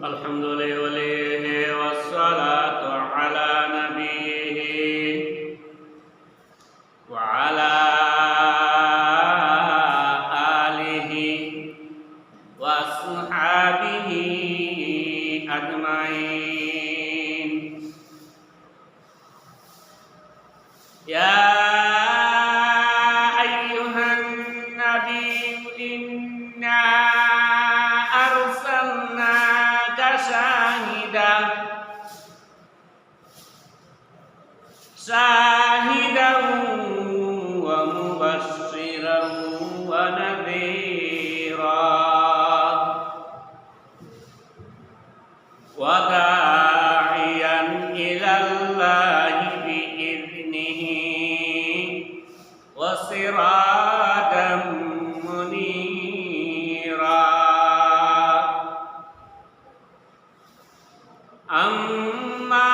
الحمد لله والصلاة على نبيه وعلى آله وأصحابه أجمعين. يا أيها النبي إنا أرسلناك شاهدا ومبشرا ونذيرا وداعيا إلى الله بإذنه وسراجا منيرا. أما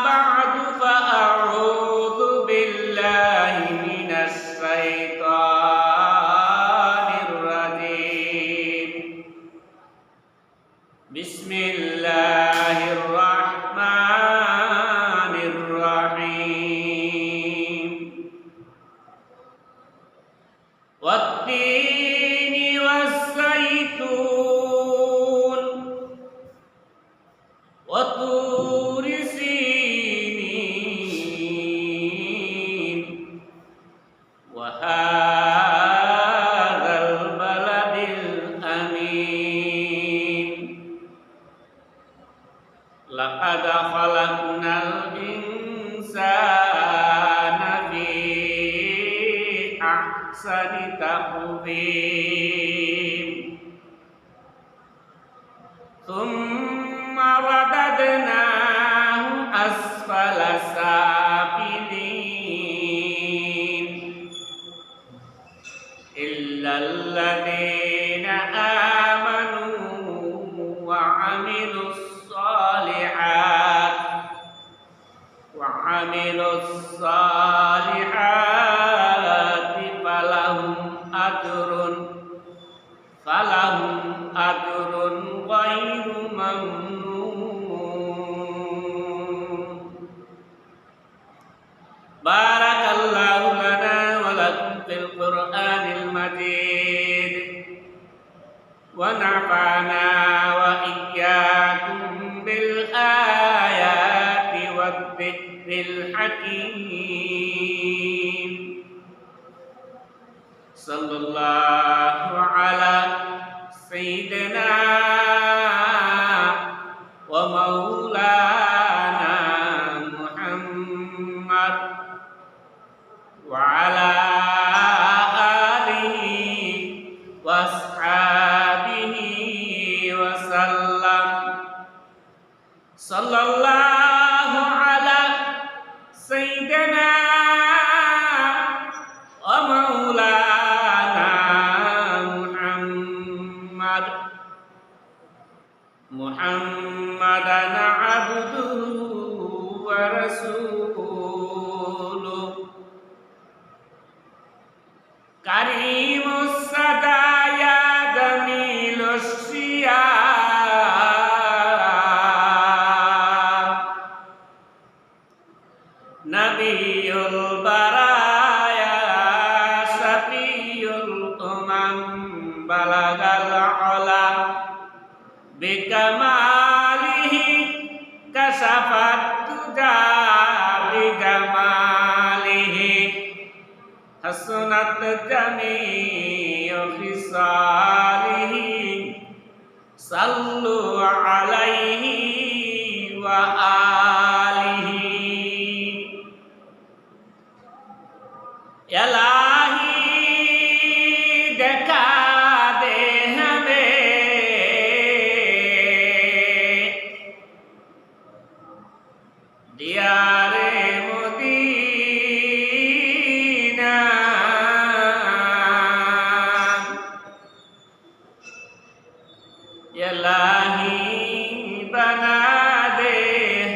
بعد فأعوذ بالله من الشيطان الرجيم. بسم الله الرحمن الرحيم. والتين والزيتون وطور سينين وهذا البلد الأمين. لقد خلقنا الإنسان في أحسن تقويم ثم رددناه أسفل سافلين إلا الذين آمنوا وعملوا الصالحات فلهم أجر غير ممنون. بارك الله لنا ولكم في القرآن المجيد ونفعنا وإياكم بالآيات والذكر الحكيم. صلى الله على سيدنا ومولانا محمد وعلى آله وأصحابه وسلم. صلى الله على سيدنا ومولانا محمدا عبده ورسوله كريم السدايا جميل الشياب نبي البرايا شفي الأمم بلغ العلا بكماله كشف الدجى بجماله حسنت جميع خصاله. صلوا عليه وآله. इलाही देखा दे हमें दियारे मदीना. इलाही बना दे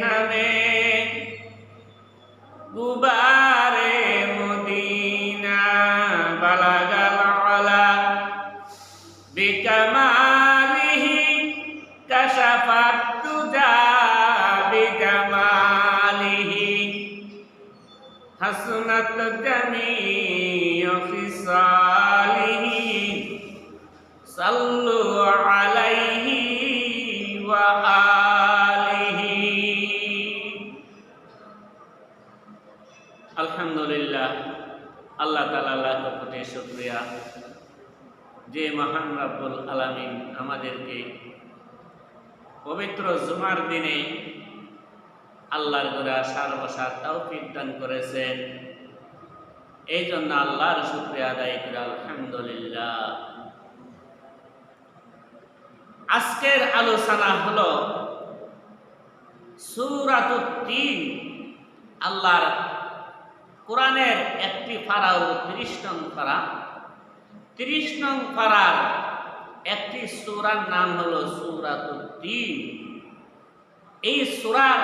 हमें गुबारे मदीना. बलगल अला बिकमालिही कशफ ফাতুজা বিজামালিহি হাসনাত জামিউ ফিসালিহি সাল্লু আলাইহি ওয়া আলিহি। আলহামদুলিল্লাহ, আল্লাহ তাআলার লাখ কোটি শুকরিয়া যে মহান রব্বুল আলামিন আমাদেরকে পবিত্র জুমার দিনে আল্লাহর ঘরে আসার বসার তৌফিক দান করেছেন। এই জন্য আল্লাহর শুকরিয়া আদায় করি আলহামদুলিল্লাহ। আজকের আলোচনা হলো সূরাতুত তিন। আল্লাহর কোরআনের একটি পারা হলো 30 নং পারা। 30 নং পারার একটি সূরার নাম হলো সূরাতুত তিন। এই সূরার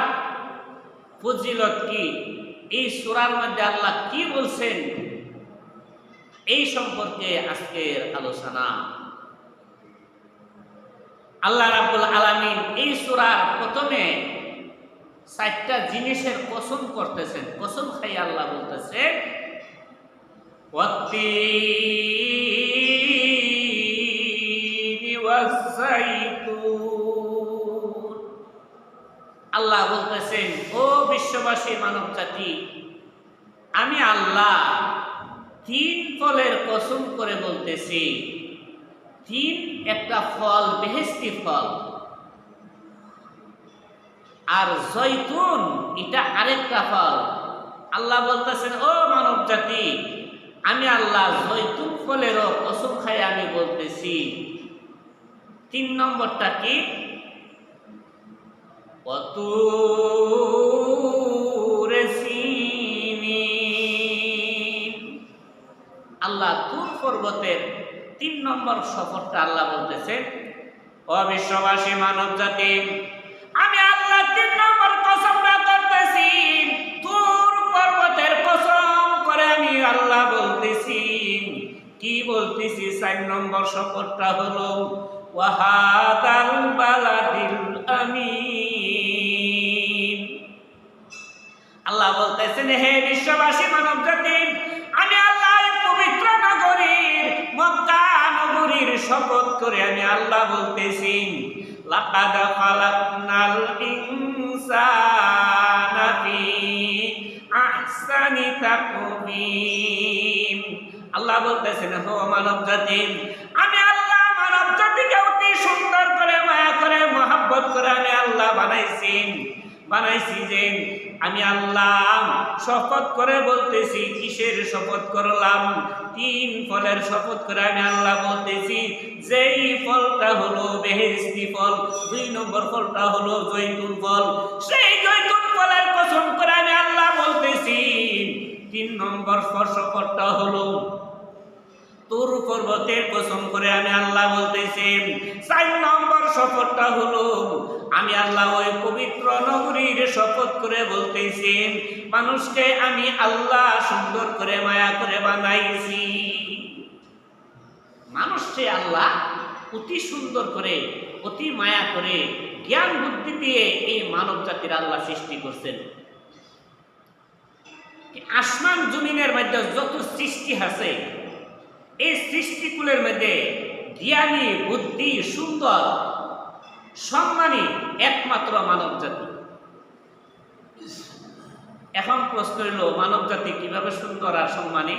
ফজিলত কি, এই সূরার মধ্যে আল্লাহ কি বলছেন, এই সম্পর্কে আজকের আলোচনা। আল্লাহ রাব্বুল আলামিন এই সূরার প্রথমে 4টা জিনিসের কসম করতেছেন। কসম খাই আল্লাহ বলতেছেন ওয়াত্তিনি ওয়াজ্জাইতুন। আল্লাহ বলতেছেন, ও বিশ্ববাসী মানব জাতি, আমি আল্লাহ 3 ফলের কসম করে বলতেছি। 3 একটা ফল, বেহেশতি ফল, আর জৈতুন এটা আরেকটা ফল। আল্লাহ বলতেছেন, ও মানব জাতি, আমি আল্লাহ জৈতুন ফলেরও কসম খাই আমি বলতেছি। 3 নম্বরটা কি? ওয়াতুরে সিনিন। আল্লাহ তুর পর্বতের 3 নম্বর সফরটা আল্লাহ বলতেছে, ও বিশ্ববাসী মানব জাতি, আমি আল্লাহ 3 নম্বর কসমটা করতেছি। তুর পর্বতের কসম করে আমি আল্লাহ বলতেছি। কি বলতেছি? 4 নম্বর সফরটা হলো ওয়াহাদাল বালাদিল আমিন। আল্লাহ বলতেছেন, হে বিশ্ববাসী মানব জাতি, আমি আল্লাহ পবিত্র নগরীর মক্কা নগরীর শপথ করে আমি আল্লাহ বলতেছি। লাকাদ খালাকনাল ইনসানা ফি আহসানি তাকওয়িম। আল্লাহ বলতেছেন, ও মানব জাতি, আমি আল্লাহ মানব জাতিকে অতি সুন্দর করে মায়া করে মহব্বত করে আমি আল্লাহ বানাইছি যে আমি আল্লাহ শপথ করে বলতেছি। কিসের শপথ করলাম? 3 ফলের শপথ করে আমি আল্লাহ বলতেছি। যেই ফলটা হলো বেহেশতি ফল, 2 নম্বর ফলটা হলো জৈতুন ফল। সেই জৈতুন ফলের কসম করে আমি আল্লাহ বলতেছি। 3 নম্বর শপথটা হলো তুর পর্বতের কসম করে আমি আল্লাহ বলতেছি। 4 নম্বর শপথটা হলো আমি আল্লাহ ওই পবিত্র নগরীর শপথ করে বলতেছি। মানুষকে আমি আল্লাহ সুন্দর করে মায়া করে বানাইছি। মানুষকে আল্লাহ অতি সুন্দর করে, অতি মায়া করে, জ্ঞান বুদ্ধি দিয়ে এই মানব জাতির আল্লাহ সৃষ্টি করছেন। আসমান জমিনের মধ্যে যত সৃষ্টি আছে, এই সৃষ্টিকুলের মধ্যে জ্ঞানী, বুদ্ধি, সুন্দর, সম্মানী একমাত্র মানব জাতি। এখন প্রশ্ন হইল, মানব জাতি কিভাবে সুন্দর আর সম্মানী?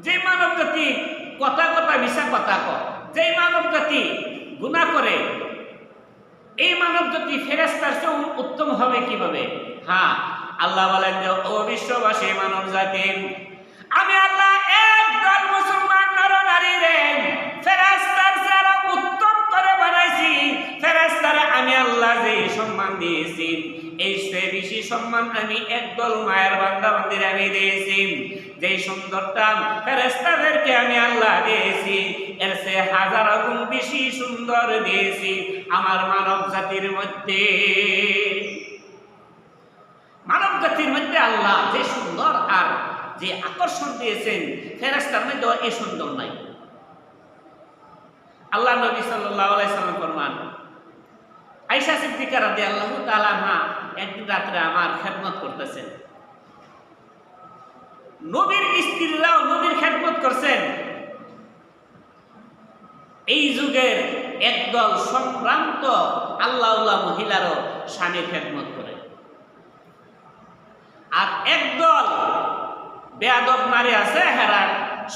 যে মানব জাতি কথা মিশা কথা কয়, যে মানব জাতি গুনাহ করে, এই মানব জাতি ফেরেশতার চেয়ে উত্তম হবে কিভাবে? হ্যাঁ, আল্লাহ বলেন যে, ও বিশ্ববাসী মানব জাতি, আমি আল্লাহ একদল মুসলমান নর নারী রে ফেরেশতার চেয়ে উত্তম করে বানাইছি। ফেরেশতারে আমি আল্লাহ যে সম্মান দিয়েছি, এই চেয়ে বেশি সম্মান আমি একদল মায়ের বান্দা বান্দির আমি দিয়েছি। যে সুন্দরটা ফেরেশতাদেরকে আমি আল্লাহ দিয়েছি, এর চেয়ে 1000 গুণ বেশি সুন্দর দিয়েছি আমার মানব জাতির মধ্যে। মানব জাতির মধ্যে আল্লাহ যে সুন্দর আর যে আকর্ষণ দিয়েছেন, ফেরেশতার মধ্যে এই সুন্দর নাই। আল্লাহ নবী সাল্লাল্লাহু আলাইহি সাল্লাম ফরমান, আয়েশা সিদ্দিকা রাদিয়াল্লাহু তাআলা আনহা একদিন রাত্রে আমার খেদমত করতেছেন। নবীর স্ত্রীরাও নবীর খেদমত করছেন। এই যুগের একদল সম্ভ্রান্ত আল্লাহওয়ালা মহিলারও স্বামীর খেদমত করে, আর একদল বেয়াদব নারী আছে হেরা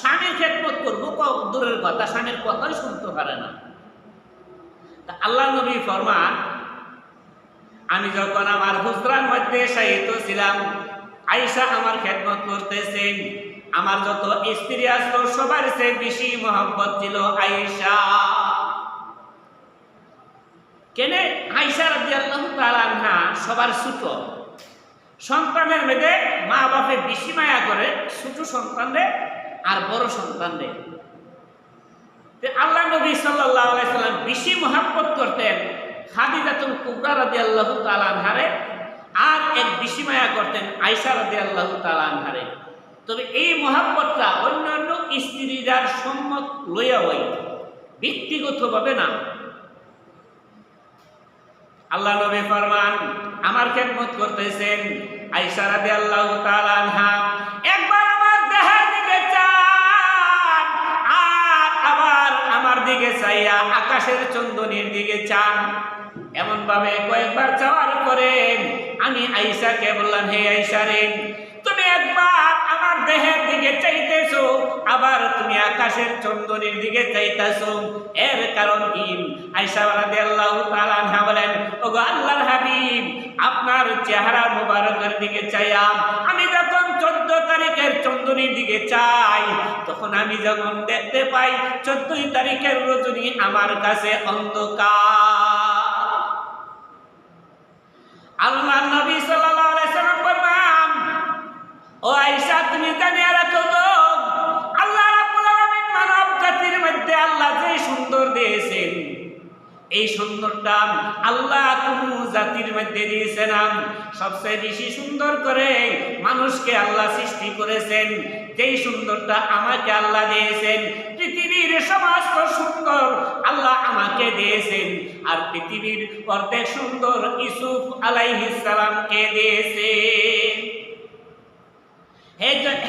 স্বামীর খেদমত করবো দূরের কথা, স্বামীর কথাই শুনতে পারে না। আল্লাহ নবী ফরমান, আমি যখন আমার হুজরার মধ্যে শায়িত ছিলাম, আয়েশা আমার খেদমত করতেছেন। আমার যত স্ত্রী আসলো সবার চেয়ে বেশি মহব্বত ছিল আয়েশা। কেন? আয়েশা রাদিয়াল্লাহু তাআলা আনহা সবার ছোট সন্তানের মধ্যে মা বাপে বেশি মায়া করে, ছোট সন্তানরে আর বড় সন্তানরে। আল্লাহ নবী সাল্লাল্লাহু আলাইহি সাল্লাম বেশি মহব্বত করতেন খাদিজাতুল কুবরা রাদিয়াল্লাহু তাআলা আনহারে, আর এক বেশি মায়া করতেন আয়েশা রাদিয়াল্লাহু তাআলা আনহারে। তবে এই মহব্বতটা অন্যান্য স্ত্রীরার সম্মত লইয়া হয়, ব্যক্তিগতভাবে না। আল্লাহ নবী ফরমান, আমার খেদমত করতেছেন আয়েশা রাদিয়াল্লাহু তাআলা আনহা, একবার আমার দেহের দিকে চান আর আবার আমার দিকে চাইয়া আকাশের চন্দনের দিকে চান। এমন ভাবে কয়েকবার চাওয়ার পরে আমি আয়েশাকে বললাম, হে আয়েশা রে, তুমি একবার আমার দেহের দিকে চাইতেছো, আবার তুমি আকাশের চন্দনের দিকে চাইতেছো, এর কারণ কি? আয়েশা রাদিয়াল্লাহু তাআলা আনহা বলেন, ওগো আল্লাহর হাবিব, আপনার চেহারা মুবারকের দিকে চাইয়া আমি যখন 14 তারিখের চন্দনের দিকে চাই, তখন আমি যখন দেখতে পাই 14 তারিখের রজনী আমার কাছে অন্ধকার। আল্লাহ নবী সাল্লাল্লাহু আলাইহি সাল্লাম ফরমান, ও আয়েশা, তুমি জানিয়া রাখো তো, আল্লাহ রাব্বুল আলামিন মানব জাতির মধ্যে আল্লাহ যে সুন্দর দিয়েছেন, এই সুন্দরটা আল্লাহ কোন জাতির মধ্যে দিয়েছেন না। সবচেয়ে বেশি সুন্দর করে মানুষকে আল্লাহ সৃষ্টি করেছেন। যেই সুন্দরটা আমাকে আল্লাহ দিয়েছেন, পৃথিবীর সমস্ত সুন্দর আল্লাহ আমাকে দিয়েছেন, আর পৃথিবীর অর্ধেক সুন্দর ইউসুফ আলাইহিস সালামকে দিয়েছেন।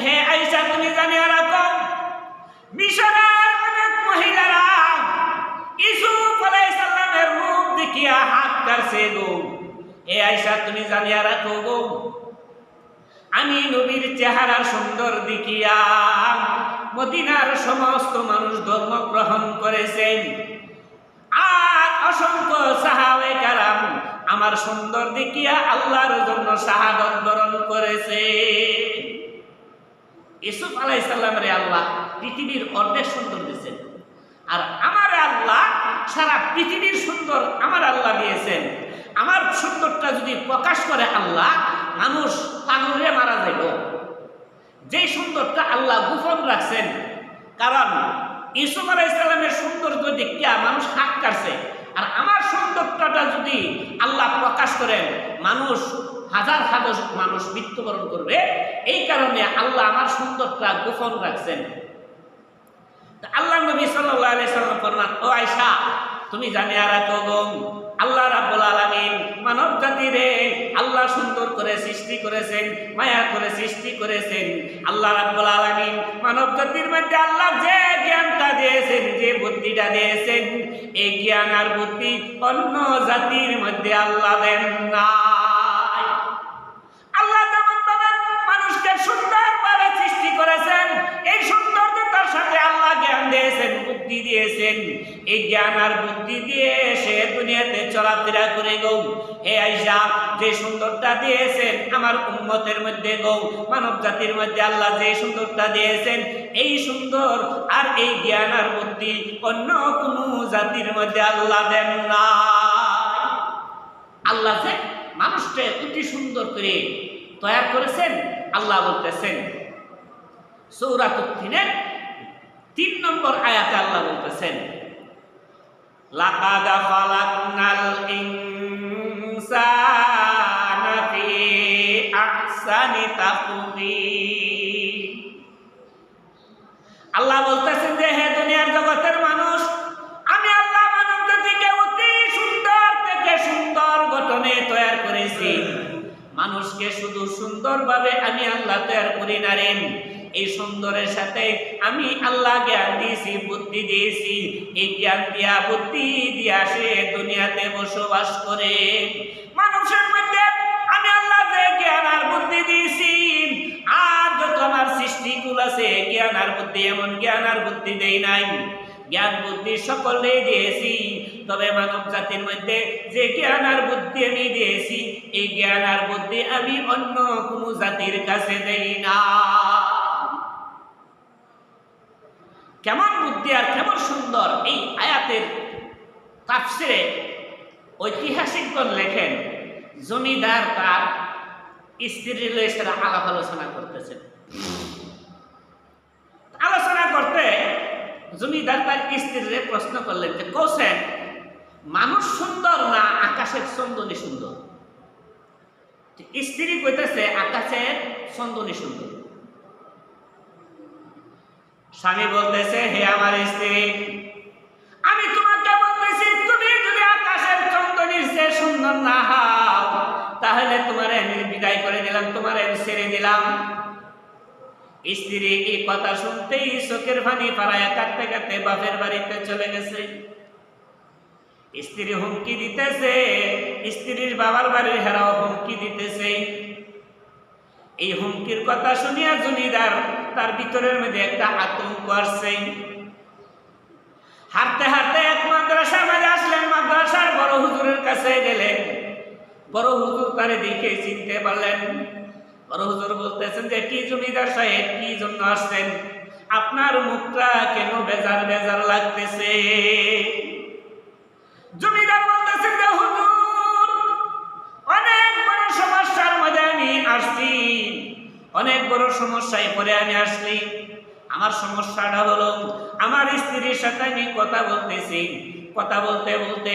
হে আয়েশা, তুমি জানিয়া রাখো, মিশরের অনেক মহিলারা ইউসুফ আলাইহিস সালামের রূপ দেখিয়া হাত কাটছে গো। হে আয়েশা, তুমি জানিয়া রাখো গো, আমি নবীর চেহারার সুন্দর দেখিয়া মদিনার সমস্ত মানুষ ধর্ম গ্রহণ করেছেন, আর অসংখ্য সাহাবায়ে কেরাম আমার সুন্দর দেখিয়া আল্লাহর জন্য শাহাদাত বরণ করেছে। ইউসুফ আলাইহিস সালামের আল্লাহ পৃথিবীর অর্ধেক সুন্দর দিয়েছেন, আর আমার আল্লাহ সারা পৃথিবীর সুন্দর আমার আল্লাহ দিয়েছেন। আমার সুন্দরটা যদি প্রকাশ করে আল্লাহ, মানুষ পাগলে মারা যাইব। যে সুন্দরটা আল্লাহ গোপন রাখছেন, কারণ ইউসুফ আলাইহিস সালামের সৌন্দর্য দেখিয়া মানুষ হাত কাটছে, আর আমার সৌন্দর্যটা যদি আল্লাহ প্রকাশ করেন, মানুষ হাজার হাজার মানুষ মৃত্যুবরণ করবে। এই কারণে আল্লাহ আমার সুন্দরটা গোপন রাখছেন। আল্লাহ নবী সাল্লাল্লাহু আলাইহি সাল্লাম ফরমান, ও আয়েশা, তুমি জানিয়া রাখো গো, আল্লাহ রাব্বুল আলামিন মানব জাতিরে আল্লাহ সুন্দর করে সৃষ্টি করেছেন, মায়া করে সৃষ্টি করেছেন। আল্লাহ রাব্বুল আলামিন মানব জাতির মধ্যে আল্লাহ যে জ্ঞানটা দিয়েছেন, যে বুদ্ধিটা দিয়েছেন, এই জ্ঞান আর বুদ্ধি অন্য জাতির মধ্যে আল্লাহ দেন নাই। আল্লাহ যেমন ভাবে মানুষকে সুন্দরভাবে সৃষ্টি করেছেন, এই সৌন্দর্যতার সাথে আল্লাহ জ্ঞান দিয়েছেন, বুদ্ধি দিয়েছেন। এই জ্ঞান আর বুদ্ধি দিয়ে সে দুনিয়াতে চলাফেরা করে গো। হে আয়েশা, যে সুন্দরটা দিয়েছেন আমার উম্মতের মধ্যে গো, মানব জাতির মধ্যে আল্লাহ যে সুন্দরটা দিয়েছেন, এই সুন্দর আর এই জ্ঞান আর বুদ্ধি অন্য কোন জাতির মধ্যে আল্লাহ দেন না। আল্লাহ যে মানুষকে অতি সুন্দর করে তৈরি করেছেন, আল্লাহ বলতেছেন সূরাতুত তিনের 3 নম্বর আয়াতে আল্লাহ বলতেছেন, লাকাদ খালাকনাল ইনসানা ফি আহসানি তাকওয়িম। আল্লাহ বলতেছেন যে হে দুনিয়ার জগতের মানুষ, আমি আল্লাহ মানব জাতিকে অতি সুন্দর থেকে সুন্দর সুন্দরভাবে আমি আল্লাহ তৈরি করি না রে। এই সুন্দরের সাথে আমি আল্লাহ জ্ঞান দিয়েছি, বুদ্ধি দিয়েছি। এই জ্ঞান দিয়া বুদ্ধি দিয়া সে দুনিয়াতে বসবাস করে। মানুষের মধ্যে আমি আল্লাহ যে জ্ঞান আর বুদ্ধি দিয়েছি, আর যত আমার সৃষ্টিকুল আছে জ্ঞান আর বুদ্ধি, এমন জ্ঞান আর বুদ্ধি দেই নাই। জ্ঞান বুদ্ধি সকলে দিয়েছি, তবে মানব জাতির মধ্যে যে জ্ঞান আর বুদ্ধি আমি দিয়েছি, এই জ্ঞান আর বুদ্ধি আমি অন্য কোনো জাতির কাছে দেই না। কেমন বুদ্ধি আর কেমন সুন্দর! এই আয়াতের তাফসিরে ঐতিহাসিকগণ লেখেন, জমিদার তার স্ত্রীর লইয়া আলাপ আলোচনা করতেছেন। আলোচনা করতে জমিদার তার স্ত্রীরে প্রশ্ন করলেন যে, কৌছেন মানুষ সুন্দর না আকাশের চন্দনী সুন্দর? স্ত্রী কইতেছে আকাশের চন্দনী সুন্দর। স্বামী বলতেছে, হে আমার স্ত্রী, আমি তোমাকে বলতেছি, তুমি যদি আকাশের চন্দনীর চেয়ে সুন্দর না হও, তাহলে তোমারে আমি বিদায় করে দিলাম, তোমারে আমি ছেড়ে দিলাম। স্ত্রী এই কথা শুনতেই চোখের পানি ফারায়া কাঁদতে কাঁদতে বাপের বাড়িতে চলে গেছে। স্ত্রী হুমকি দিতেছে, স্ত্রীর বাবার বাড়ির হেরাও হুমকি দিতেছে। এই হুমকির কথা শুনিয়া জমিদার তার ভিতরের মধ্যে একটা আতঙ্ক আসছে। হাঁটতে হাঁটতে এক মাদ্রাসার মাঝে আসলেন। মাদ্রাসার বড় হুজুরের কাছে গেলেন। বড় হুজুর তারে দেখে চিনতে পারলেন। বড় হুজুর বলতেছেন যে, কি জমিদার সাহেব, কি জন্য আসছেন? আপনার মুখটা কেন বেজার বেজার লাগতেছে? জমিদার বলতেছেন যে, হুজুর, অনেক বড় সমস্যার মধ্যে আমি আসছি, অনেক বড় সমস্যায় পরে আমি আসলি। আমার সমস্যাটা হলো, আমার স্ত্রীর সাথে আমি কথা বলতেছি। কথা বলতে বলতে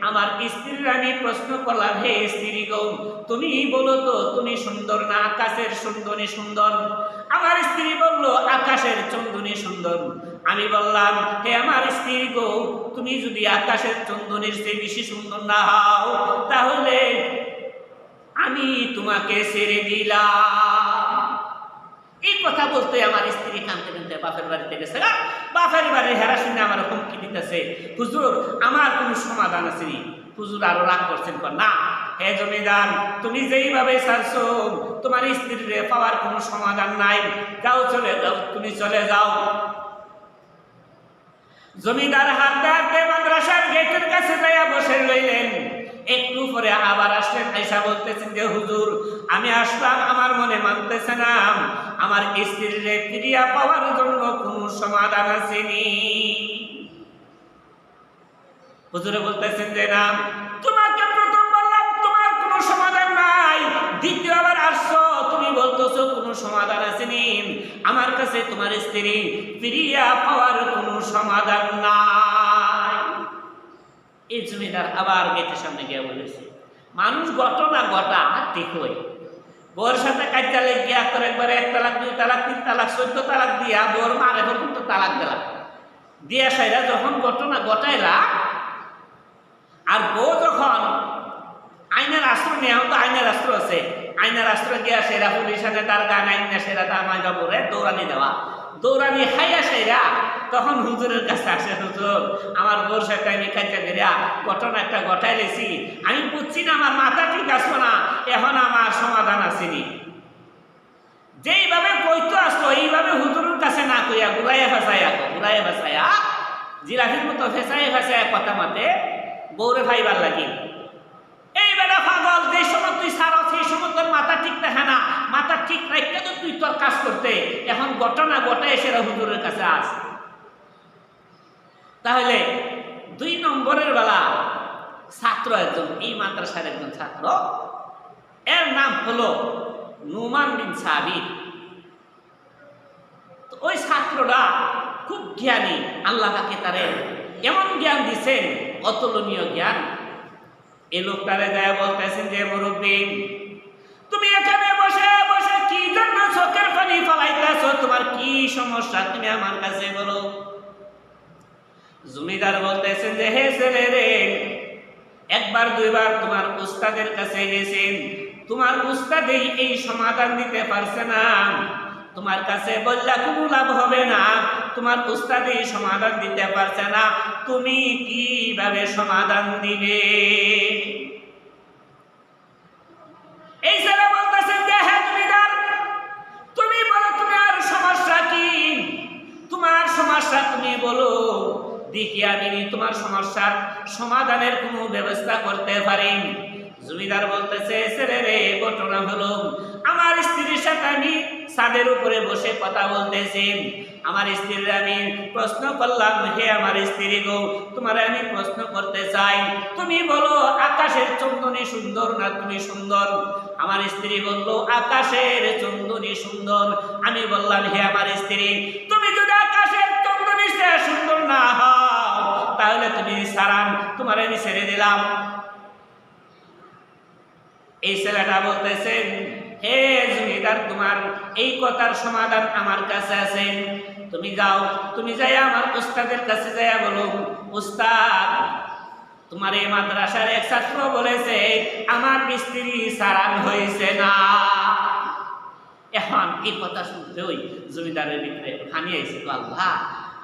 আমার স্ত্রীর আমি প্রশ্ন করলাম, হে স্ত্রী গো, তুমি বলো তো, তুমি সুন্দর না আকাশের চন্দনী সুন্দর? আমার স্ত্রী বলল, আকাশের চন্দনী সুন্দর। আমি বললাম, হে আমার স্ত্রী গো, তুমি যদি আকাশের চন্দনীর চেয়ে বেশি সুন্দর না হও, তাহলে আমি তোমাকে ছেড়ে দিলাম। এই কথা বলতে আমার স্ত্রী কাঁদতে কাঁদতে বাপের বাড়িতে গেছে। বাপের বাড়ির হেরা শুনে আমার হুমকি দিতেছে, হুজুর আমার কোনো সমাধান আছে? হুজুর আরো রাগ করছেন, না হে জমিদার, তুমি যেইভাবে চাচ্ছো তোমার স্ত্রীর পাওয়ার কোনো সমাধান নাই। যাও, চলে যাও, তুমি চলে যাও। জমিদার হাঁটতে হাঁটতে মাদ্রাসার গেটের কাছে যাইয়া বসে রইলেন। একটু পরে আবার আসলেন, আয়সা বলতেছেন যে, হুজুর আমি আসলাম, আমার মনে মানতেছে না, আমার স্ত্রীর ফিরিয়া পাওয়ার জন্য কোনো সমাধান আসেনি। হুজুরে বলতেছেন যে, না, তোমাকে প্রথম বললাম তোমার কোনো সমাধান নাই, দ্বিতীয়বার আসছো, তুমি বলতেছো কোনো সমাধান আসেনি। আমার কাছে তোমার স্ত্রী ফিরিয়া পাওয়ার কোনো সমাধান নাই। এই জমিদার আবার গেটের সামনে গিয়ে বলেছে, মানুষ ঘটনা ঘটা ঠিক হয়, বউর সাথে কাজটা লেগে তোর একবারে 1 তালাক 2 তালাক 3 তালাক 14 তালাক দিয়া বউর মারে পর্যন্ত তালাক দিলা দিয়া সাইরা যখন ঘটনা ঘটাইলা, আর বউ যখন আইনের আশ্রয় নেওয়া, তো আইনের আশ্রয় আছে, আইনের আশ্রয় গিয়া সেরা পুলিশানে তার গান আইন না সেরা তার মাইবা বলে দৌড়ানি দেওয়া, দৌড়ানি খাইয়া সেরা তখন হুজুরের কাছে আসে, হুজুর আমার বউর সাথে আমি কাজটা বেরিয়া ঘটনা একটা ঘটাই লেছি, আমি বুঝছি না, আমার মাথা ঠিক আসলো না, এখন আমার সমাধান আসেনি। যেইভাবে কইতো আসলো এইভাবে হুজুরের কাছে না কইয়া ঘুরাইয়া ফেসাইয়া জিলাফির মতো ফেসাইয়া কথা মাতে বউরে ভাইবার লাগি। এই বেটা পাগল, যে সময় তুই সারা সেই সময় তোর মাথা ঠিক দেখে না, মাথা ঠিক রাখতে তো তুই তোর কাজ করতে, এখন ঘটনা ঘটায় সেরা হুজুরের কাছে আস। তাহলে 2 নম্বরের বেলা ছাত্র একজন, এই মাদ্রাসার একজন ছাত্র, এর নাম হলো নুমান বিন সাবিত। ওই ছাত্রটা খুব জ্ঞানী, আল্লাহ তাকে তারে এমন জ্ঞান দিচ্ছেন, অতুলনীয় জ্ঞান। এই লোকটারে যায় বলতেছেন যে, মুরব্বী তুমি এখানে বসে বসে কি জন্য চোখের পানি ফলাইতেছো, তোমার কি সমস্যা, তুমি আমার কাছে বলো। জমিদার বলতেছেন যে, হে ছেলে রে, 1 বার 2 বার তোমার উস্তাদের কাছে গেছেন, তোমার উস্তাদেই এই সমাধান দিতে পারছে না, তোমার কাছে বললা কোনো লাভ হবে না, তোমার উস্তাদেই সমাধান দিতে পারছে না, তুমি কিভাবে সমাধান দিবে? এই ছেলে বলতেছেন যে হ্যাঁ জমিদার, তুমি বলো তোমার সমস্যা কি, তোমার সমস্যা তুমি বলো, দেখি আমি তোমার সমস্যার সমাধানের কোনো ব্যবস্থা করতে পারি। জমিদার বলতেছে ছেলে রে, ঘটনা হলো আমার স্ত্রীর সাথে আমি ছাদের উপরে বসে কথা বলতেছি, আমার স্ত্রীর আমি প্রশ্ন করলাম, হে আমার স্ত্রী গো, তোমার আমি প্রশ্ন করতে চাই, তুমি বলো আকাশের চন্দনী সুন্দর না তুমি সুন্দর? আমার স্ত্রী বলল আকাশের চন্দনী সুন্দর। আমি বললাম হে আমার স্ত্রী, তুমি যদি আকাশের চন্দনী সুন্দর না হও তাহলে তুমি সারান, তোমার আমি ছেড়ে দিলাম। এই ছেলেটা বলতেছেন হে জমিদার, তোমার এই কথার সমাধান আমার কাছে আছে, তুমি যাও, তুমি যাই আমার উস্তাদের কাছে যাইয়া বলো, উস্তাদ তোমার এই মাদ্রাসার এক ছাত্র বলেছে আমার স্ত্রী সারান হয়েছে না। এখন এই কথা শুনতে ওই জমিদারের ভিতরে হানি আইছে, আল্লাহ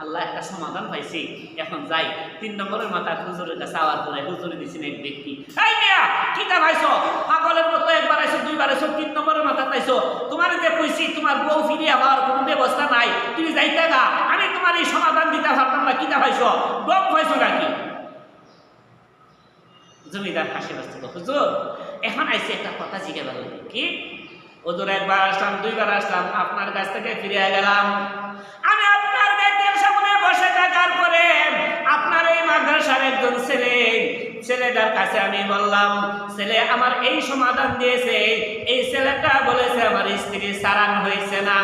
আল্লাহ একটা সমাধান পাইছি, এখন যাই 3 নম্বরের মাথা হুজুরের কাছে আওয়াজ করে, হুজুরে দিছেন এক ব্যক্তি, এই মিয়া কিটা ভাইছো, পাগলের মতো একবার আইছো, 2বার আইছো, 3 নম্বরের মাথা পাইছো, তোমার যে কইছি তোমার বউ ফিরিয়ে আবার কোনো ব্যবস্থা নাই, তুমি যাইতে গা, আমি তোমার এই সমাধান দিতে পারতাম না, কিটা ভাইছো, ডব ভাইছো নাকি? জমিদার হাসি বাঁচছিল, হুজুর এখন আইসি একটা কথা জিজ্ঞাসা করবে, কি? হুজুর একবার আসলাম, 2বার আসলাম, আপনার কাছ থেকে ফিরে গেলাম, আমি আপনার গেটের সামনে বসে থাকার পরে আপনার এই মাদ্রাসার একজন ছেলেটার কাছে আমি বললাম, ছেলে আমার এই সমাধান দিয়েছে, এই ছেলেটা বলেছে আমার স্ত্রী সারান হয়েছে না,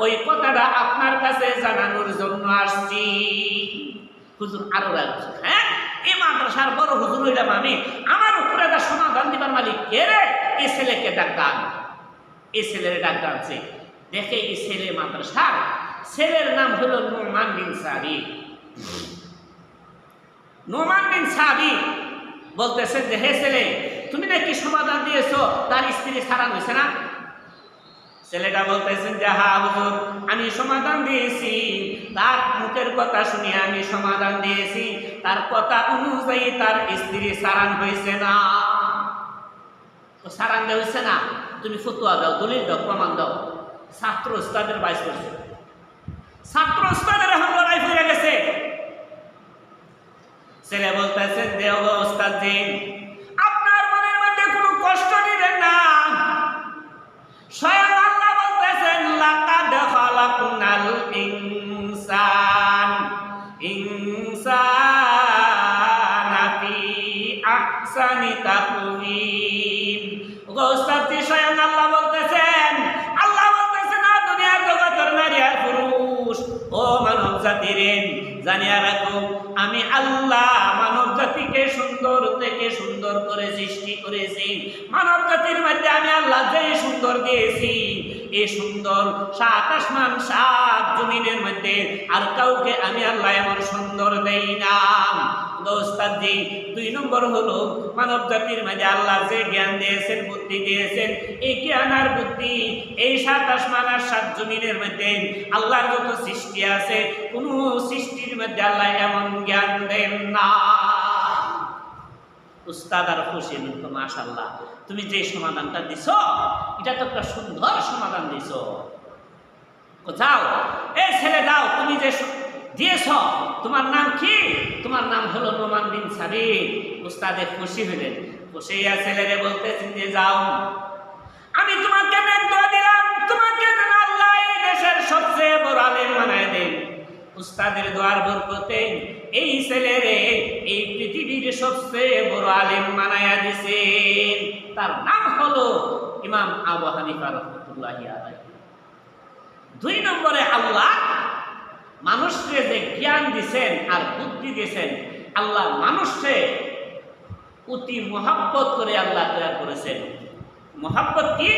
ওই কথাটা আপনার কাছে জানানোর জন্য আসছি। হুজুর আরো রাখছে, হ্যাঁ এই মাদ্রাসার বড় হুজুর হইলাম আমি, আমার উপরে একটা সমাধান দিবার মালিক কে রে? এই ছেলেকে ডাক্তার, এই ছেলের ডাক্তার আছে, দেখে এই ছেলে মাদ্রাসার ছেলের নাম হলো নোমান বিন সাবিত। নোমান বিন সাবিত বলতেছেন যে হে ছেলে, তুমি নাকি সমাধান দিয়েছো তার স্ত্রী সারান হয়েছে না? ছেলেটা বলতেছেন যে হ্যাঁ হুজুর আমি সমাধান দিয়েছি, তার মুখের কথা শুনিয়ে আমি সমাধান দিয়েছি, তার কথা অনুযায়ী তার স্ত্রী সারান হয়েছে না। তো সারান হয়েছে না, তুমি ফতুয়া দাও, দলিল দাও, প্রমাণ দাও। ছাত্র উস্তাদের বাইশ করছে, ছাত্র উস্তাদের এখন লড়াই হয়ে গেছে। ছেলে বলতেছেন যে উস্তাদ জি আপনার মনের মধ্যে কোনো কষ্ট দিবেন না, স্বয়ং আল্লাহ বলতেছেন লাকাদ খালাকনাল ইনসানা ফি আহসানি তাকওয়িম। উস্তাদ জি স্বয়ং আল্লাহ বলতেছেন দুনিয়ার জগতের নারী আর পুরুষ, ও মানব জাতির জানিয়া রাখো আমি আল্লাহ মানব জাতিকে সুন্দর থেকে সুন্দর করে সৃষ্টি করেছি। মানব জাতির মধ্যে আমি আল্লাহ যে সুন্দর দিয়েছি, এই সুন্দর 7 আসমান 7 জমিনের মধ্যে আর কাউকে আমি আল্লাহ এমন সুন্দর দেই না। ওস্তাদজি 2 নম্বর হলো মানব জাতির মাঝে আল্লাহ যে জ্ঞান দিয়েছেন, বুদ্ধি দিয়েছেন, এই জ্ঞান আর বুদ্ধি এই 7 আসমান আর 7 জমিনের মধ্যে আল্লাহর যত সৃষ্টি আছে কোন সৃষ্টির মধ্যে আল্লাহ এমন জ্ঞান দেন না। উস্তাদ আর খুশি, মাশাআল্লাহ তুমি যে সমাধানটা দিছো এটা তো একটা সুন্দর সমাধান দিছো, যাও এই ছেলে যাও, তুমি যে দিয়েছ তোমার নাম কি? তোমার নাম হলো নোমান বিন সাবিত। উস্তাদে খুশি হলেন, খুশি ছেলেরে বলতেছেন যে যাও আমি তোমাকে দোয়া দিলাম, তোমাকে যেন আল্লাহ এই দেশের সবচেয়ে বড় আলেম বানায় দেন। উস্তাদের দোয়ার বরকতে এই ছেলেরে এই পৃথিবীর সবচেয়ে বড় আলেম বানায়া দিয়েছেন। তার নাম হলো ইমাম আবু হানিফা রাহমাতুল্লাহি আলাইহি। 2 নম্বরে আল্লাহ মানুষকে যে জ্ঞান দিয়েছেন আর বুদ্ধি দিয়েছেন, আল্লাহ মানুষকে অতি মহব্বত করে আল্লাহ তৈরি করেছেন। মহব্বত কি?